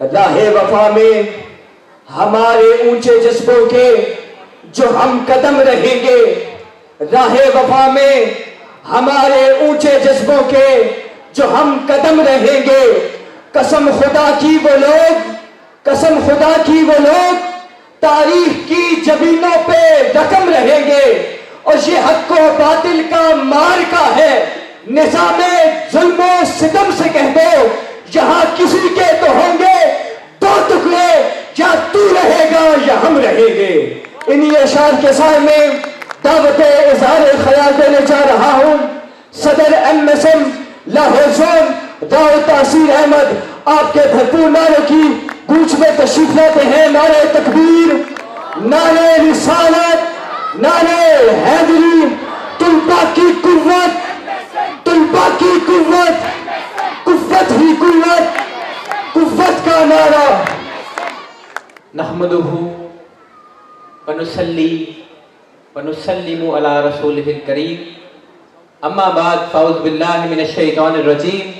راہ وفا میں ہمارے اونچے جذبوں کے جو ہم قدم رہیں گے، راہ وفا میں ہمارے اونچے جذبوں کے جو ہم قدم رہیں گے، قسم خدا کی وہ لوگ، قسم خدا کی وہ لوگ تاریخ کی جبینوں پہ رقم رہیں گے، اور یہ حق و باطل کا معرکہ ہے۔ نظام ظلم و ستم سے کہہ دو یہاں کسی کے تو ہوں گے دو ٹکڑے، یا تو رہے گا یا ہم رہیں گے۔ انہی اشعار کے سائے میں دعوت اظہار خیال دینے جا رہا ہوں۔ صدر MSM لاہور زون راؤ تاثیر احمد آپ کے بھرپور نعروں کی گونج میں تشریف لاتے ہیں۔ نعرہ تکبیر، نعرہ رسالت، نعرہ حیدری، طلباء کی قوت، طلباء کی قوت، قوت ہی قوت، قوت کا نعرہ۔ نحمدہ ونصلی ونسلم علی رسولہ الکریم، اما بعد فاعوذ باللہ من الشیطان الرجیم،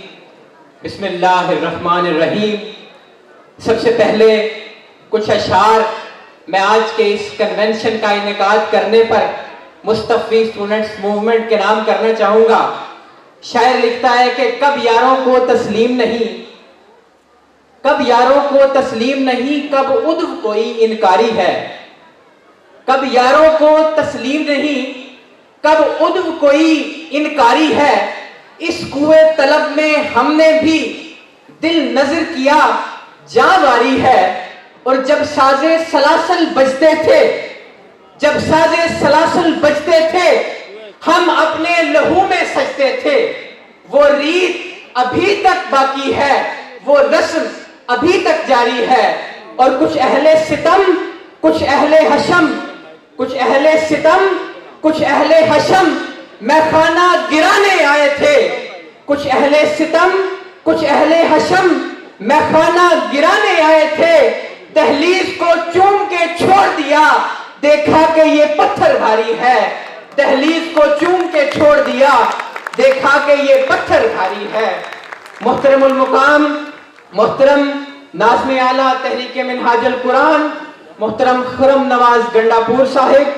بسم اللہ الرحمن الرحیم۔ سب سے پہلے کچھ اشعار میں آج کے اس کنونشن کا انعقاد کرنے پر مصطفی اسٹوڈنٹس موومنٹ کے نام کرنا چاہوں گا۔ شاعر لکھتا ہے کہ کب یاروں کو تسلیم نہیں، کب یاروں کو تسلیم نہیں، کب عدو کوئی انکاری ہے۔ کب یاروں کو تسلیم نہیں، کب عدو کوئی انکاری ہے۔ اس کوئے طلب میں ہم نے بھی دل نظر کیا جاں واری ہے۔ اور جب سازے سلاسل بجتے تھے، جب سازے سلاسل بجتے تھے، ہم اپنے لہو میں سجتے تھے۔ وہ ریت ابھی تک باقی ہے، وہ رسم ابھی تک جاری ہے۔ اور کچھ اہل ستم، کچھ اہل حشم، کچھ اہل ستم، کچھ اہل حشم میں خانہ گرانے آئے تھے۔ کچھ اہل ستم، کچھ اہل حشم میں خانہ گرانے آئے تھے۔ دہلیز کو چوم کے چھوڑ دیا، دیکھا کہ یہ پتھر بھاری ہے۔ دہلیز کو چوم کے چھوڑ دیا، دیکھا کہ یہ پتھر بھاری ہے۔ محترم المقام، محترم ناظم اعلیٰ تحریک منہاج القرآن محترم خرم نواز گنڈا پور صاحب،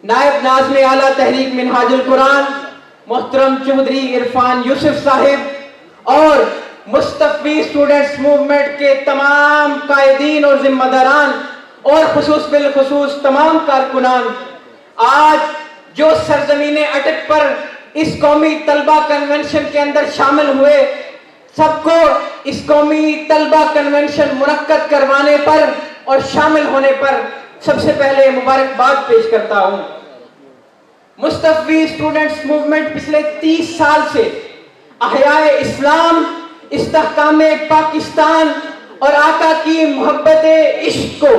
نائب ناظم اعلیٰ تحریک منہاج القرآن محترم چودھری عرفان یوسف صاحب، اور مصطفی اسٹوڈنٹس موومنٹ کے تمام قائدین اور ذمہ داران، اور بالخصوص تمام کارکنان، آج جو سرزمین اٹک پر اس قومی طلبہ کنونشن کے اندر شامل ہوئے، سب کو اس قومی طلبہ کنونشن منعقد کروانے پر اور شامل ہونے پر سب سے پہلے مبارکباد پیش کرتا ہوں۔ مصطفی اسٹوڈنٹس موومنٹ پچھلے 30 سال سے احیاء اسلام، استحکام پاکستان اور آقا کی محبت عشق کو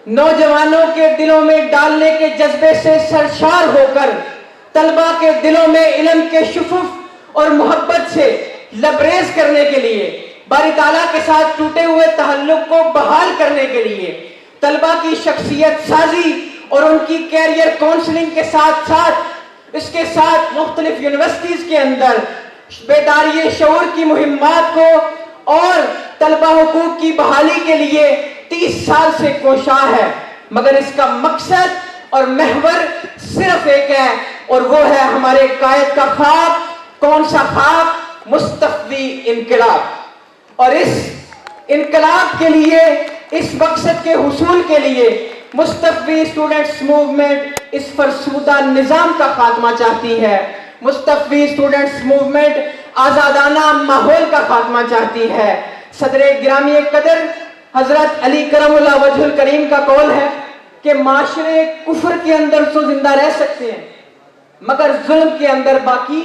نوجوانوں کے دلوں میں ڈالنے کے جذبے سے سرشار ہو کر طلبہ کے دلوں میں علم کے شفف اور محبت سے لبریز کرنے کے لیے، باری تعالیٰ کے ساتھ ٹوٹے ہوئے تعلق کو بحال کرنے کے لیے، طلبہ کی شخصیت سازی اور ان کی کیریئر کونسلنگ کے ساتھ ساتھ اس کے ساتھ مختلف یونیورسٹیز کے اندر بیداری شعور کی مہمات کو اور طلبہ حقوق کی بحالی کے لیے 30 سال سے کوشاں ہے، مگر اس کا مقصد اور محور صرف ایک ہے، اور وہ ہے ہمارے قائد کا خواب۔ کون سا خواب؟ مصطفی انقلاب۔ اور اس انقلاب کے لیے، اس مقصد کے حصول کے لیے مصطفی اسٹوڈنٹس موومنٹ اس فرسودہ نظام کا خاتمہ چاہتی ہے۔ مصطفی اسٹوڈنٹس موومنٹ آزادانہ ماحول کا خاتمہ چاہتی ہے۔ صدر گرامی قدر حضرت علی کرم اللہ وجہ الکریم کا قول ہے کہ معاشرے کفر کے اندر تو زندہ رہ سکتے ہیں مگر ظلم کے اندر باقی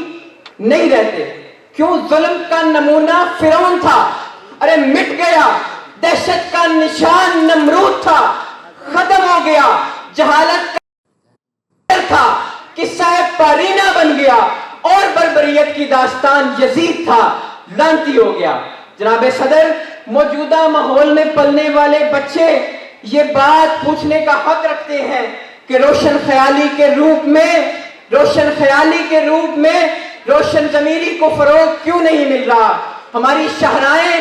نہیں رہتے۔ کیوں؟ ظلم کا نمونہ فرعون تھا، ارے مٹ گیا۔ دہشت کا نشان نمرود تھا، ختم ہو گیا۔ جہالت کا تھا، قصہ پارینہ بن گیا، اور بربریت کی داستان یزید تھا، لعنتی ہو گیا۔ جناب صدر، موجودہ ماحول میں پلنے والے بچے یہ بات پوچھنے کا حق رکھتے ہیں کہ روشن خیالی کے روپ میں روشن ضمیری کو فروغ کیوں نہیں مل رہا؟ ہماری شاہراہیں